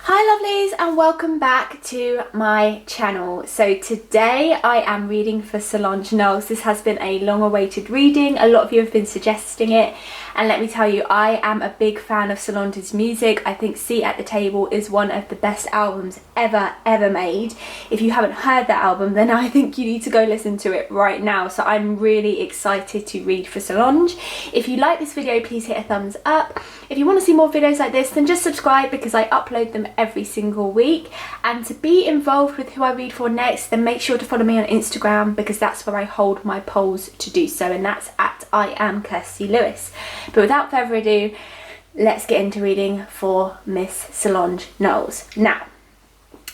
Hi lovelies, and welcome back to my channel. So today I am reading for Solange Knowles. This has been a long awaited reading. A lot of you have been suggesting it, and let me tell you, I am a big fan of Solange's music. I think Seat at the Table is one of the best albums ever made. If you haven't heard that album, then I think you need to go listen to it right now. So I'm really excited to read for Solange. If you like this video, please hit a thumbs up. If you want to see more videos like this, then just subscribe because I upload them every single week. And to be involved with who I read for next, then make sure to follow me on Instagram because that's where I hold my polls to do so, and that's at I am Kirstie Lewis. But without further ado, let's get into reading for Miss Solange Knowles. Now,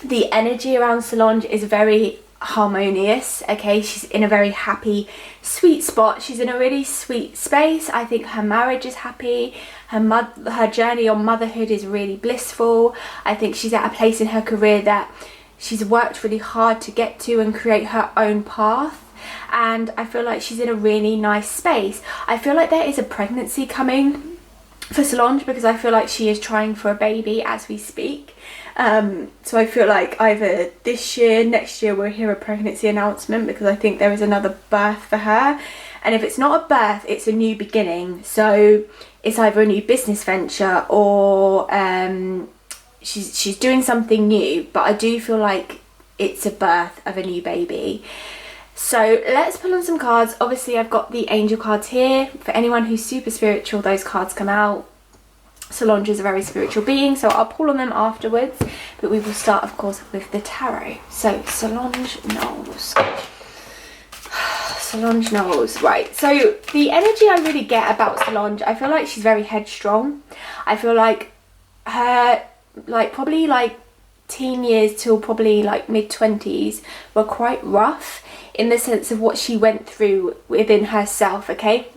the energy around Solange is very harmonious. Okay, she's in a very happy, sweet spot. She's in a really sweet space. I think her marriage is happy. Her journey on motherhood is really blissful. I think she's at a place in her career that she's worked really hard to get to and create her own path. And I feel like she's in a really nice space. I feel like there is a pregnancy coming for Solange because I feel like she is trying for a baby as we speak. So I feel like either this year, next year, we'll hear a pregnancy announcement because I think there is another birth for her. And if it's not a birth, it's a new beginning. So it's either a new business venture or she's doing something new. But I do feel like it's a birth of a new baby. So let's pull on some cards. Obviously, I've got the angel cards here. For anyone who's super spiritual, those cards come out. Solange is a very spiritual being, so I'll pull on them afterwards. But we will start, of course, with the tarot. So Solange Knowles. Solange Knowles. Right, so the energy I really get about Solange, I feel like she's very headstrong. I feel like her, probably teen years till probably mid-20s were quite rough in the sense of what she went through within herself, okay?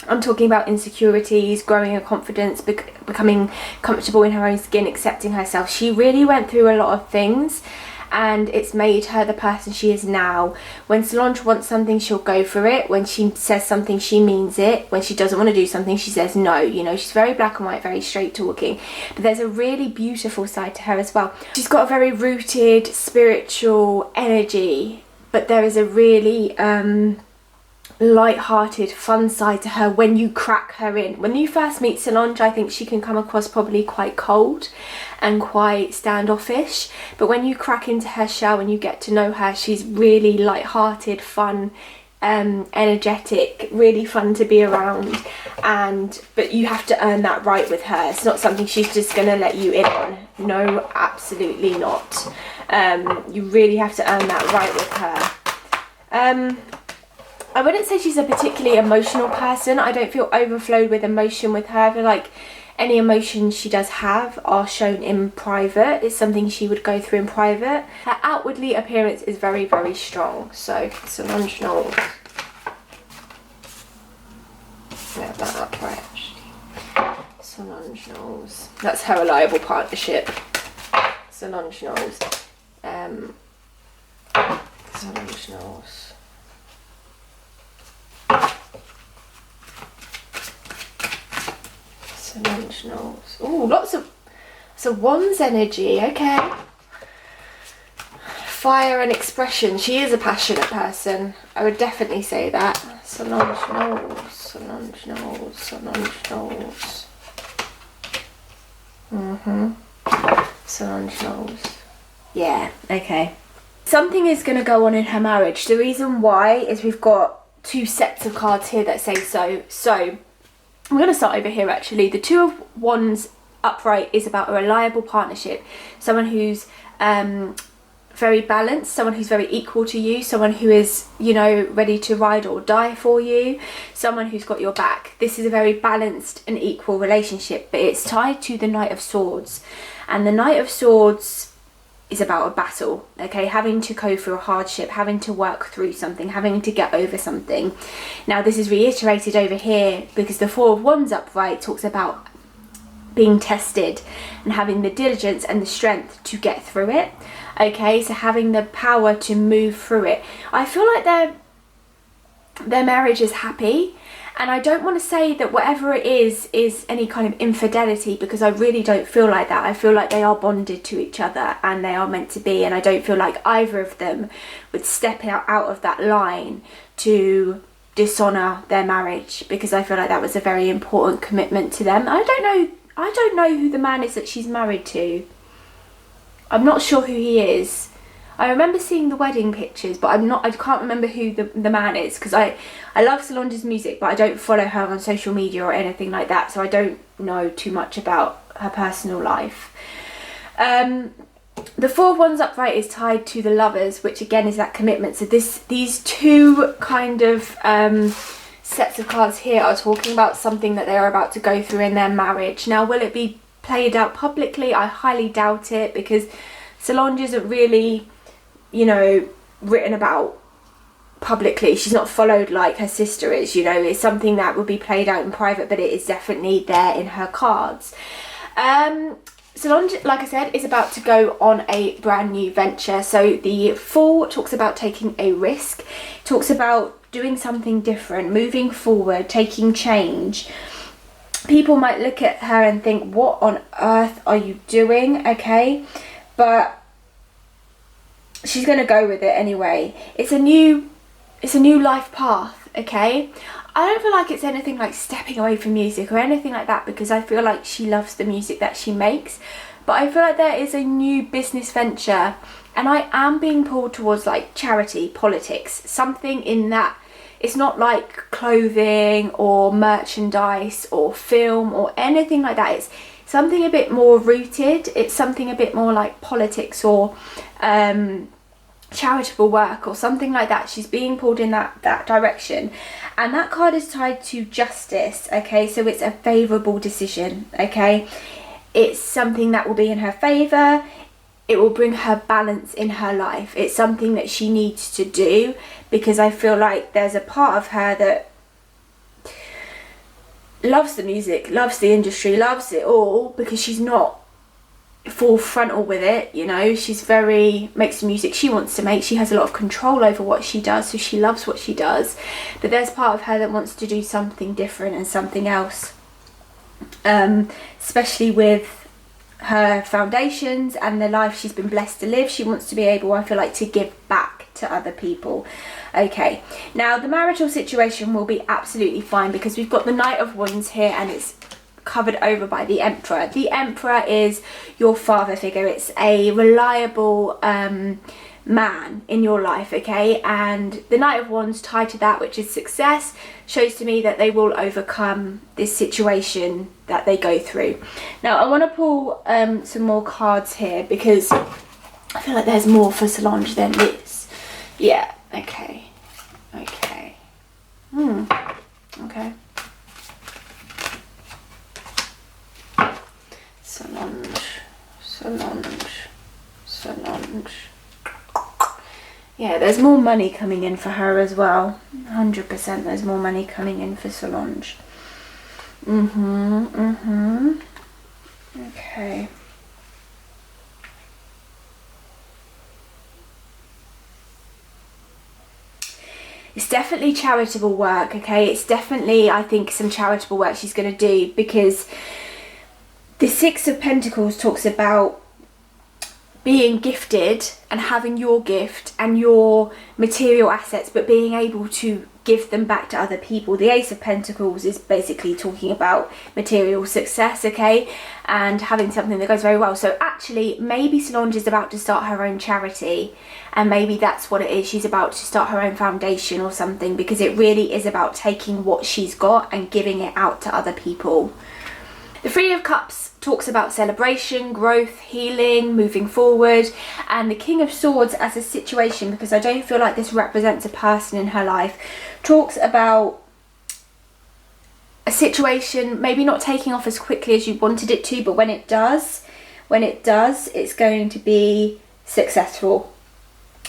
I'm talking about insecurities, growing her confidence, becoming comfortable in her own skin, accepting herself. She really went through a lot of things and it's made her the person she is now. When Solange wants something, she'll go for it. When she says something, she means it. When she doesn't want to do something, she says no. You know, she's very black and white, very straight talking. But there's a really beautiful side to her as well. She's got a very rooted, spiritual energy, but there is a really light-hearted, fun side to her when you crack her in. When you first meet Solange, I think she can come across probably quite cold and quite standoffish, but when you crack into her shell and you get to know her, she's really light-hearted, fun, energetic, really fun to be around. But you have to earn that right with her. It's not something she's just gonna let you in on. No, absolutely not. You really have to earn that right with her. I wouldn't say she's a particularly emotional person. I don't feel overflowed with emotion with her. I feel like any emotions she does have are shown in private. It's something she would go through in private. Her outwardly appearance is very, very strong. So, Solange Knowles. Get that up right, actually. Solange Knowles. That's her reliable partnership. Solange Knowles. Solange Knowles. Solange Knowles. Oh, lots of wands energy. Okay. Fire and expression. She is a passionate person. I would definitely say that. Solange Knowles. Solange Knowles. Solange Knowles. Solange Knowles. Yeah. Okay. Something is going to go on in her marriage. The reason why is we've got two sets of cards here that say so. So I'm going to start over here actually. The Two of Wands upright is about a reliable partnership. Someone who's very balanced, someone who's very equal to you, someone who is, you know, ready to ride or die for you, someone who's got your back. This is a very balanced and equal relationship, but it's tied to the Knight of Swords. And the Knight of Swords is about a battle, okay? Having to go through a hardship, having to work through something, having to get over something. Now this is reiterated over here because the Four of Wands upright talks about being tested and having the diligence and the strength to get through it, okay? So having the power to move through it. I feel like their marriage is happy And I don't want to say that whatever it is any kind of infidelity, because I really don't feel like that. I feel like they are bonded to each other and they are meant to be, and I don't feel like either of them would step out of that line to dishonour their marriage, because I feel like that was a very important commitment to them. I don't know who the man is that she's married to. I'm not sure who he is. I remember seeing the wedding pictures, but I can't remember who the man is, because I love Solange's music, but I don't follow her on social media or anything like that, so I don't know too much about her personal life. The 4 of Wands upright is tied to the Lovers, which again is that commitment. So these two kind of sets of cards here are talking about something that they are about to go through in their marriage. Now, will it be played out publicly? I highly doubt it, because Solange isn't really, you know, written about publicly. She's not followed like her sister is, you know. It's something that will be played out in private, but it is definitely there in her cards. Solange, like I said, is about to go on a brand new venture. So the Fool talks about taking a risk, talks about doing something different, moving forward, taking change. People might look at her and think, what on earth are you doing? Okay, but she's going to go with it anyway. It's a new life path, okay? I don't feel like it's anything like stepping away from music or anything like that, because I feel like she loves the music that she makes. But I feel like there is a new business venture, and I am being pulled towards like charity, politics, something in that. It's not like clothing or merchandise or film or anything like that. It's something a bit more rooted. It's something a bit more like politics or charitable work or something like that. She's being pulled in that direction, and that card is tied to justice. Okay, so it's a favorable decision. Okay, it's something that will be in her favor. It will bring her balance in her life. It's something that she needs to do, because I feel like there's a part of her that loves the music, loves the industry, loves it all, because she's not full frontal with it, you know. She's makes the music she wants to make. She has a lot of control over what she does, so she loves what she does. But there's part of her that wants to do something different and something else, especially with her foundations and the life she's been blessed to live. She wants to be able, I feel like, to give back to other people. Okay, now the marital situation will be absolutely fine, because we've got the Knight of Wands here and it's covered over by the Emperor. The Emperor is your father figure. It's a reliable man in your life, okay? And the Knight of Wands tied to that, which is success, shows to me that they will overcome this situation that they go through. Now I want to pull some more cards here, because I feel like there's more for Solange than this. Yeah, okay. Okay. Solange. Yeah, there's more money coming in for her as well. 100% there's more money coming in for Solange. Okay. It's definitely charitable work, okay? It's definitely, I think, some charitable work she's going to do, because the Six of Pentacles talks about being gifted and having your gift and your material assets, but being able to give them back to other people. The Ace of Pentacles is basically talking about material success, okay, and having something that goes very well. So actually, maybe Solange is about to start her own charity, and maybe that's what it is. She's about to start her own foundation or something, because it really is about taking what she's got and giving it out to other people. The Three of Cups talks about celebration, growth, healing, moving forward, and the King of Swords as a situation, because I don't feel like this represents a person in her life, talks about a situation maybe not taking off as quickly as you wanted it to, but when it does, it's going to be successful.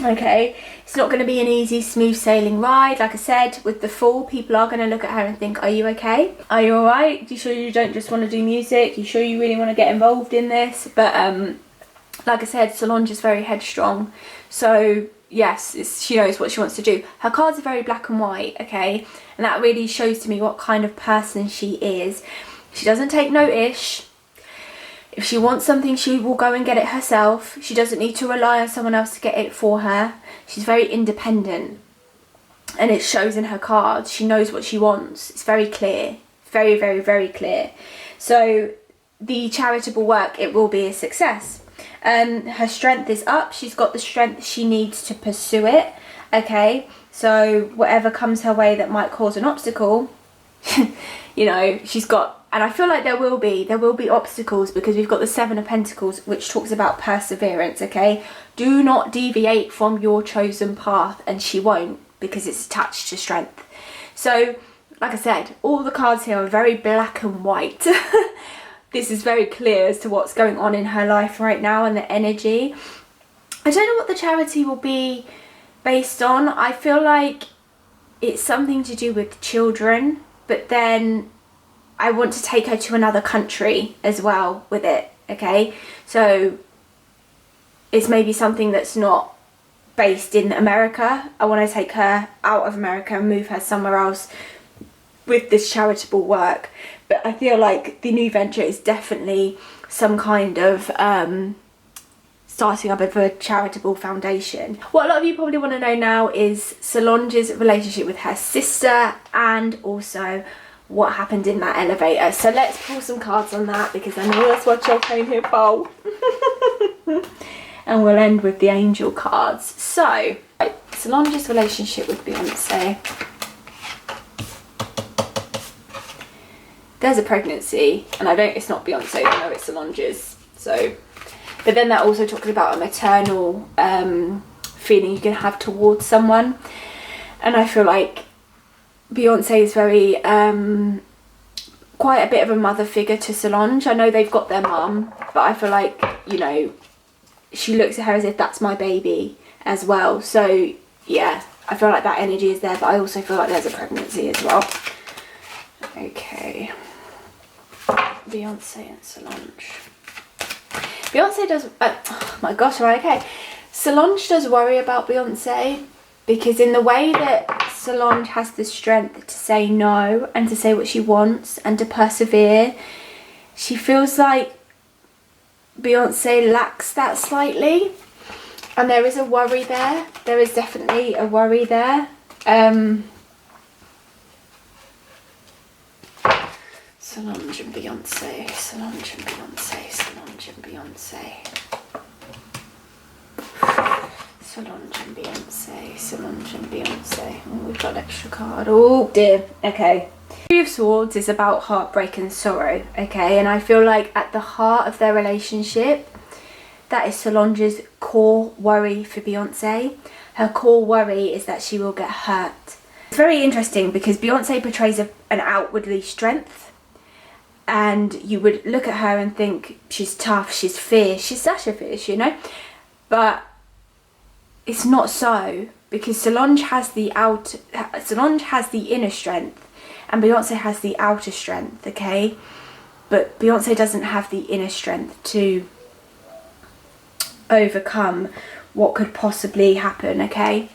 Okay, it's not going to be an easy, smooth sailing ride. Like I said, with the Fool, people are going to look at her and think, are you okay? Are you alright? Are you sure you don't just want to do music? Are you sure you really want to get involved in this? But Like I said, Solange is very headstrong. So yes, she knows what she wants to do. Her cards are very black and white, okay? And that really shows to me what kind of person she is. She doesn't take notice. If she wants something, she will go and get it herself. She doesn't need to rely on someone else to get it for her. She's very independent. And it shows in her cards. She knows what she wants. It's very clear. Very, very, very clear. So the charitable work, it will be a success. Her strength is up. She's got the strength she needs to pursue it. Okay, so whatever comes her way that might cause an obstacle, you know, she's got, and I feel like there will be obstacles, because we've got the Seven of Pentacles, which talks about perseverance. Okay, do not deviate from your chosen path, and she won't, because it's attached to strength. So like I said, all the cards here are very black and white. This is very clear as to what's going on in her life right now and the energy. I don't know what the charity will be based on. I feel like it's something to do with children, but then I want to take her to another country as well with it, okay? So it's maybe something that's not based in America. I want to take her out of America and move her somewhere else with this charitable work. But I feel like the new venture is definitely some kind of starting up of a charitable foundation. What a lot of you probably want to know now is Solange's relationship with her sister, and also what happened in that elevator. So let's pull some cards on that, because I know that's what you're came here for. And we'll end with the angel cards. So Solange's relationship with Beyonce. There's a pregnancy, and it's not Beyonce, I know it's Solange's. So, but then that also talks about a maternal feeling you can have towards someone. And I feel like Beyonce is very, quite a bit of a mother figure to Solange. I know they've got their mum, but I feel like, you know, she looks at her as if that's my baby as well. So yeah, I feel like that energy is there, but I also feel like there's a pregnancy as well. Okay. Beyonce and Solange. Beyonce does, oh my gosh, right, okay. Solange does worry about Beyonce, because in the way that Solange has the strength to say no and to say what she wants and to persevere, she feels like Beyonce lacks that slightly, and there is a worry there. There is definitely a worry there. Solange and Beyonce, Solange and Beyonce, Solange and Beyonce. Solange and Beyonce, Solange and Beyonce. Oh, we've got an extra card. Oh dear. Okay. Three of Swords is about heartbreak and sorrow, okay? And I feel like at the heart of their relationship, that is Solange's core worry for Beyonce. Her core worry is that she will get hurt. It's very interesting, because Beyonce portrays an outwardly strength, and you would look at her and think she's tough, she's fierce, she's such a fierce, you know? But it's not so, because Solange has the inner strength, and Beyonce has the outer strength, okay? But Beyonce doesn't have the inner strength to overcome what could possibly happen, okay?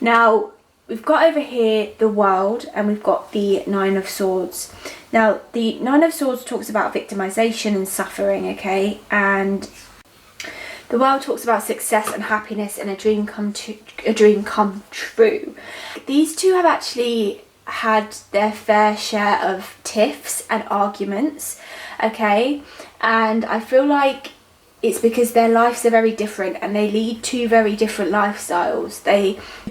Now, we've got over here the World, and we've got the Nine of Swords. Now, the Nine of Swords talks about victimization and suffering, okay? And the World talks about success and happiness and a dream come true. These two have actually had their fair share of tiffs and arguments, okay? And I feel like it's because their lives are very different, and they lead two very different lifestyles.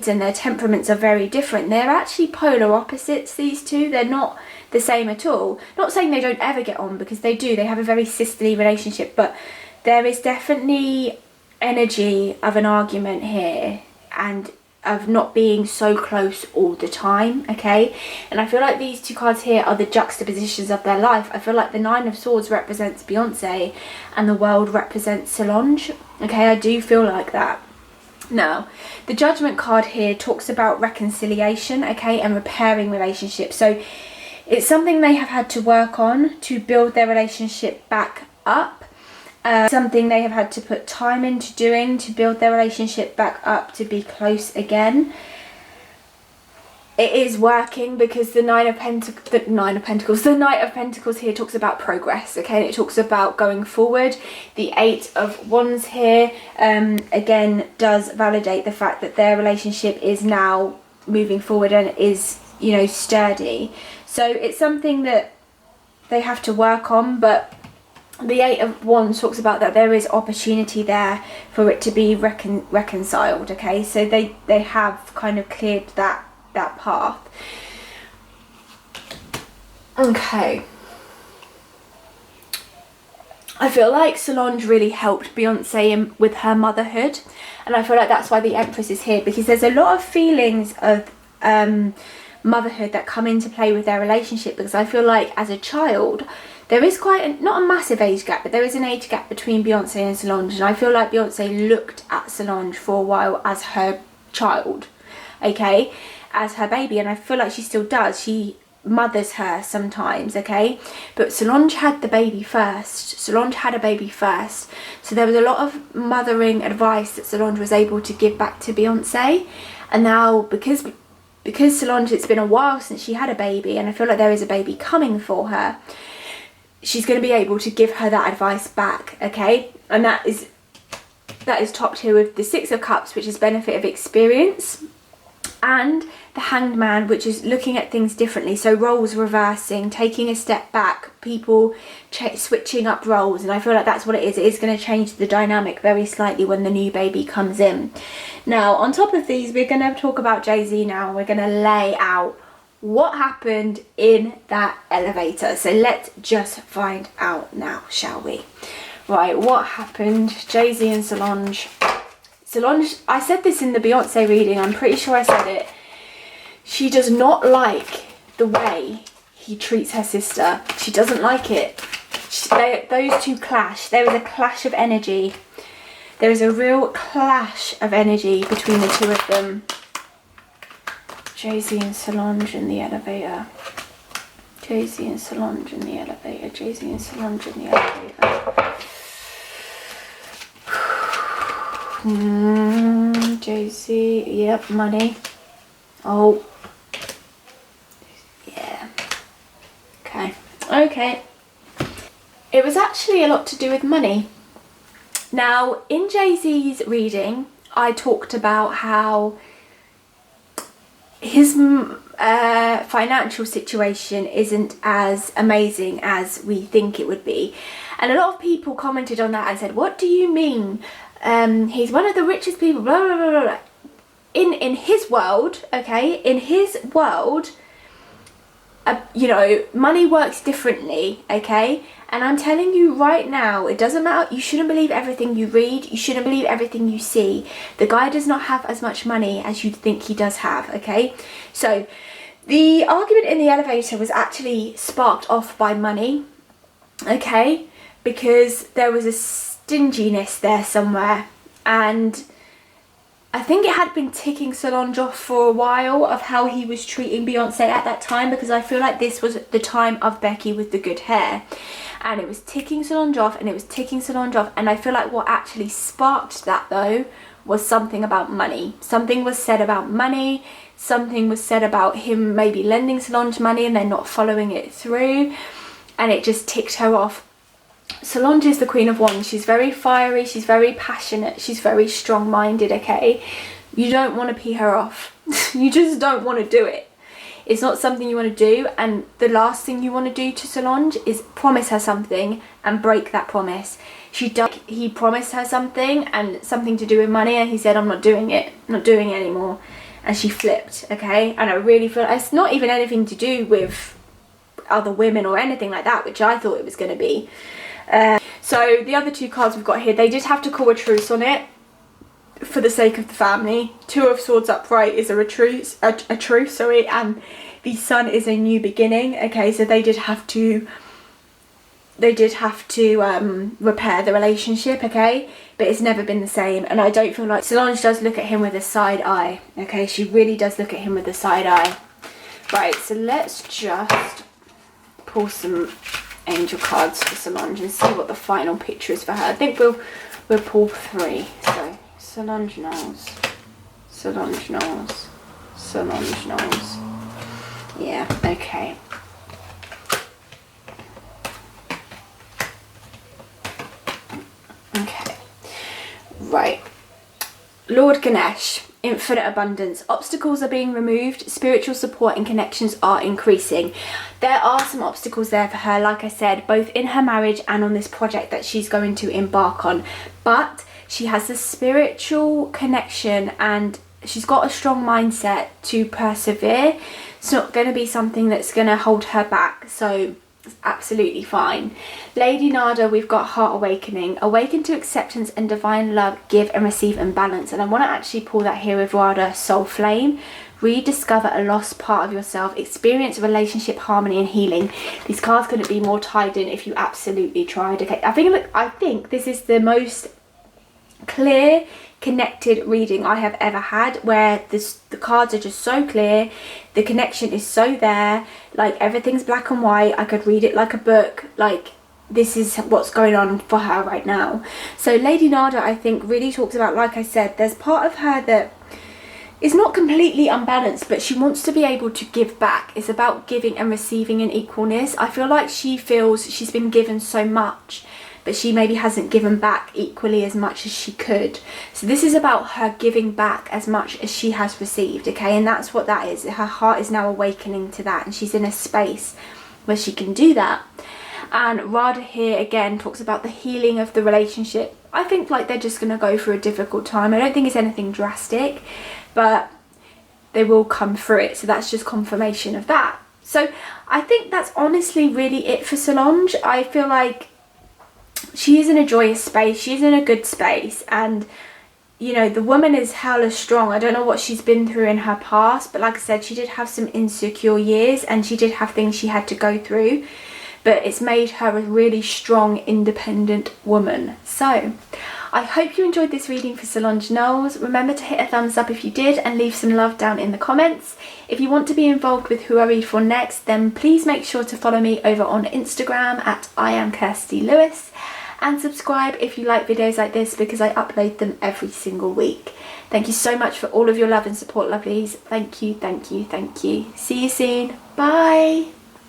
And their temperaments are very different. They're actually polar opposites, these two. They're not the same at all. Not saying they don't ever get on, because they do. They have a very sisterly relationship, but there is definitely energy of an argument here, and of not being so close all the time, okay? And I feel like these two cards here are the juxtapositions of their life. I feel like the Nine of Swords represents Beyonce and the World represents Solange, okay? I do feel like that. Now, the Judgment card here talks about reconciliation, okay, and repairing relationships. So it's something they have had to work on to build their relationship back up. Something they have had to put time into doing to build their relationship back up to be close again. It is working because the Knight of Pentacles here talks about progress, okay, and it talks about going forward. The 8 of Wands here again does validate the fact that their relationship is now moving forward and is, you know, sturdy. So it's something that they have to work on, but the 8 of Wands talks about that there is opportunity there for it to be reconciled, okay, so they have kind of cleared that path. Okay, I feel like Solange really helped Beyonce with her motherhood, and I feel like that's why the Empress is here, because there's a lot of feelings of motherhood that come into play with their relationship, because I feel like as a child there is quite not a massive age gap, but there is an age gap between Beyonce and Solange, and I feel like Beyonce looked at Solange for a while as her child, okay, as her baby, and I feel like she still does. She mothers her sometimes, okay, but Solange had the baby first. Solange had a baby first, so there was a lot of mothering advice that Solange was able to give back to Beyonce, and now because Solange, it's been a while since she had a baby, and I feel like there is a baby coming for her, she's going to be able to give her that advice back, okay, and that is topped here with the 6 of Cups, which is benefit of experience, and the Hanged Man, which is looking at things differently, so roles reversing, taking a step back, people switching up roles, and I feel like that's what it is. It is going to change the dynamic very slightly when the new baby comes in. Now, on top of these, we're going to talk about Jay-Z now. We're going to lay out what happened in that elevator. So let's just find out now, shall we? Right, what happened? Jay-Z and Solange. Solange, I said this in the Beyonce reading, I'm pretty sure I said it. She does not like the way he treats her sister. She doesn't like it. Those two clash. There is a clash of energy. There is a real clash of energy between the two of them. Jay-Z and Solange in the elevator. Jay-Z and Solange in the elevator. Jay-Z and Solange in the elevator. Jay-Z, yep, money. Oh, yeah. Okay. It was actually a lot to do with money. Now, in Jay-Z's reading, I talked about how his financial situation isn't as amazing as we think it would be. And a lot of people commented on that and said, what do you mean? He's one of the richest people, blah, blah, blah, blah. In his world, okay, in his world, you know, money works differently, okay? And I'm telling you right now, it doesn't matter. You shouldn't believe everything you read. You shouldn't believe everything you see. The guy does not have as much money as you'd think he does have, okay? So the argument in the elevator was actually sparked off by money, okay? Because there was a stinginess there somewhere, and I think it had been ticking Solange off for a while of how he was treating Beyonce at that time, because I feel like this was the time of Becky with the good hair, and it was ticking Solange off, and it was ticking Solange off, and I feel like what actually sparked that though was something about money. Something was said about money, something was said about him maybe lending Solange money and then not following it through, and it just ticked her off. Solange is the Queen of Wands. She's very fiery, she's very passionate, she's very strong-minded, okay? You don't want to pee her off. You just don't want to do it. It's not something you want to do, and the last thing you want to do to Solange is promise her something and break that promise. He promised her something, and something to do with money, and he said, I'm not doing it, I'm not doing it anymore. And she flipped, okay? And I really feel it's not even anything to do with other women or anything like that, which I thought it was going to be. So the other two cards we've got here, they did have to call a truce on it for the sake of the family. 2 of Swords upright is a truce, and the Sun is a new beginning. Okay, so they did have to repair the relationship, okay, but it's never been the same. And I don't feel like Solange does look at him with a side eye, okay, she really does look at him with a side eye. Right, so let's just pull some angel cards for Solange and see what the final picture is for her. I think we'll pull 3. So Solange Knowles, Solange Knowles, Solange Knowles. Yeah, okay. Okay, right. Lord Ganesh, infinite abundance. Obstacles are being removed. Spiritual support and connections are increasing. There are some obstacles there for her, like I said, both in her marriage and on this project that she's going to embark on. But she has a spiritual connection and she's got a strong mindset to persevere. It's not going to be something that's going to hold her back. So it's absolutely fine. Lady Nada, we've got heart awakening. Awaken to acceptance and divine love, give and receive in balance. And I want to actually pull that here with Rada, soul flame. Rediscover a lost part of yourself. Experience relationship harmony and healing. These cards couldn't be more tied in if you absolutely tried. Okay, I think this is the most clear, connected reading I have ever had, where the cards are just so clear, the connection is so there, like everything's black and white. I could read it like a book. Like, this is what's going on for her right now. So Lady Nada, I think, really talks about, like I said, there's part of her that is not completely unbalanced, but she wants to be able to give back. It's about giving and receiving in equalness. I feel like she feels she's been given so much, but she maybe hasn't given back equally as much as she could. So this is about her giving back as much as she has received, okay? And that's what that is. Her heart is now awakening to that, and she's in a space where she can do that. And Rada here again talks about the healing of the relationship. I think like they're just going to go through a difficult time. I don't think it's anything drastic, but they will come through it. So that's just confirmation of that. So I think that's honestly really it for Solange. I feel like she is in a joyous space. She's in a good space. And, you know, the woman is hella strong. I don't know what she's been through in her past. But like I said, she did have some insecure years. And she did have things she had to go through. But it's made her a really strong, independent woman. So I hope you enjoyed this reading for Solange Knowles. Remember to hit a thumbs up if you did and leave some love down in the comments. If you want to be involved with who I read for next, then please make sure to follow me over on Instagram at I am Kirstie Lewis, and subscribe if you like videos like this, because I upload them every single week. Thank you so much for all of your love and support, lovelies. Thank you, thank you, thank you. See you soon. Bye.